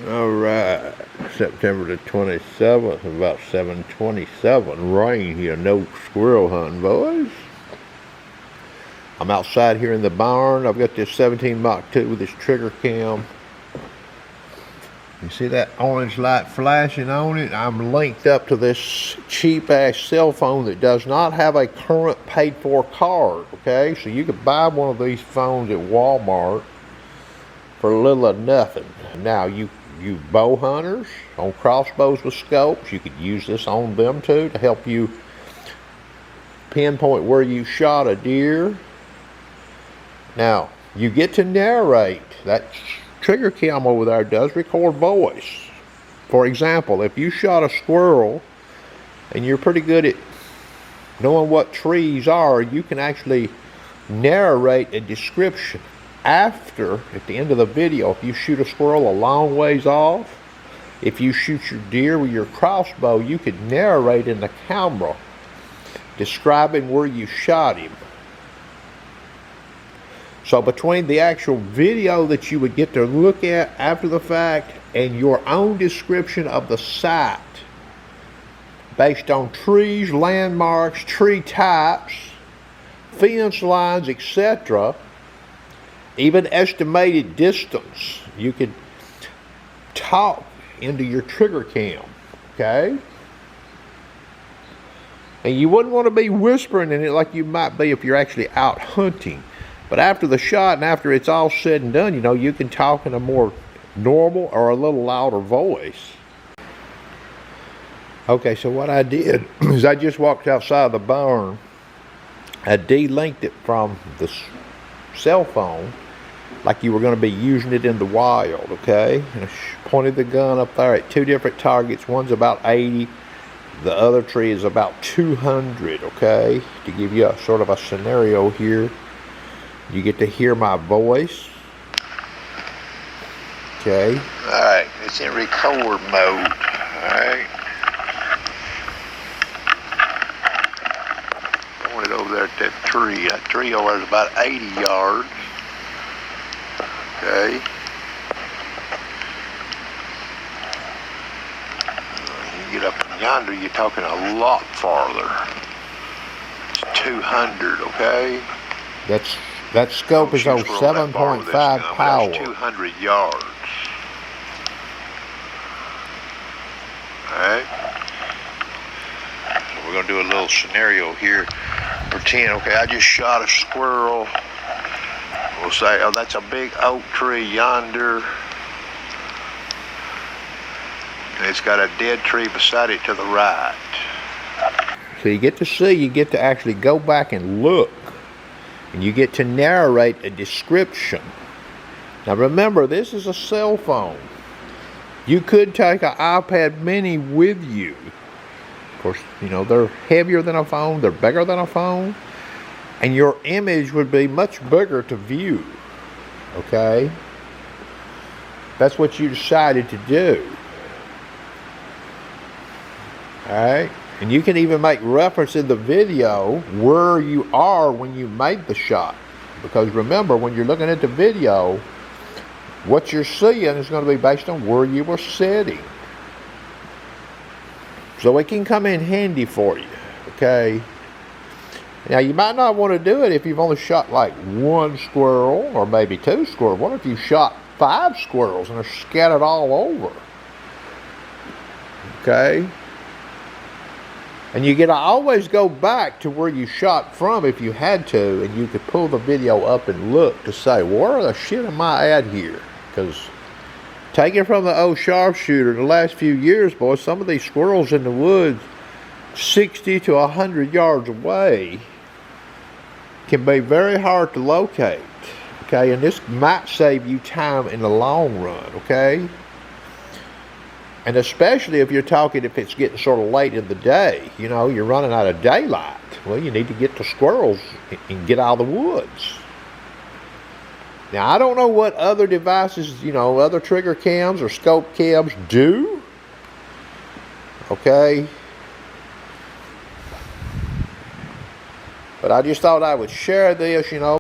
All right, September the 27th, about 7:27. Rain here, no squirrel hunting, boys. I'm outside here in the barn. I've got this 17 Mach 2 with this trigger cam. You see that orange light flashing on it? I'm linked up to this cheap-ass cell phone that does not have a current paid-for card, okay? So you could buy one of these phones at Walmart for a little of nothing. Now, you bow hunters on crossbows with scopes, you could use this on them too to help you pinpoint where you shot a deer. Now, you get to narrate. That trigger cam over there does record voice. For example, if you shot a squirrel and you're pretty good at knowing what trees are, you can actually narrate a description after, at the end of the video. If you shoot a squirrel a long ways off, if you shoot your deer with your crossbow, you could narrate in the camera describing where you shot him. So between the actual video that you would get to look at after the fact and your own description of the site based on trees, landmarks, tree types, fence lines, etc., even estimated distance, you could talk into your trigger cam, okay? And you wouldn't want to be whispering in it like you might be if you're actually out hunting. But after the shot and after it's all said and done, you know, you can talk in a more normal or a little louder voice. Okay, so what I did is I just walked outside the barn. I de-linked it from the cell phone like you were going to be using it in the wild, okay? And I pointed the gun up there at two different targets. One's about 80. The other tree is about 200, okay? To give you a sort of a scenario here. You get to hear my voice. Okay. Alright, it's in record mode. Alright. I want it over there at that tree. That tree over there is about 80 yards. Okay. You get up yonder, you're talking a lot farther. It's 200, okay? That scope is on 7.5 power. That's 200 yards. Alright. So we're going to do a little scenario here. Pretend, okay, I just shot a squirrel. We'll say, oh, that's a big oak tree yonder. And it's got a dead tree beside it to the right. So you get to actually go back and look. And you get to narrate a description. Now remember, this is a cell phone. You could take an iPad mini with you. Of course, you know, they're heavier than a phone, they're bigger than a phone, and your image would be much bigger to view. Okay? That's what you decided to do. Alright? And you can even make reference in the video where you are when you made the shot. Because remember, when you're looking at the video, what you're seeing is going to be based on where you were sitting. So it can come in handy for you, okay? Now, you might not want to do it if you've only shot like one squirrel or maybe two squirrels. What if you shot 5 squirrels and they're scattered all over? Okay? And you get to always go back to where you shot from if you had to, and you could pull the video up and look to say, where the shit am I at here? Because taking from the old sharpshooter the last few years, boys, some of these squirrels in the woods 60 to 100 yards away can be very hard to locate, okay? And this might save you time in the long run, okay? And especially if you're talking, if it's getting sort of late in the day, you know, you're running out of daylight. Well, you need to get the squirrels and get out of the woods. Now, I don't know what other devices, you know, other trigger cams or scope cams do. Okay. But I just thought I would share this, you know.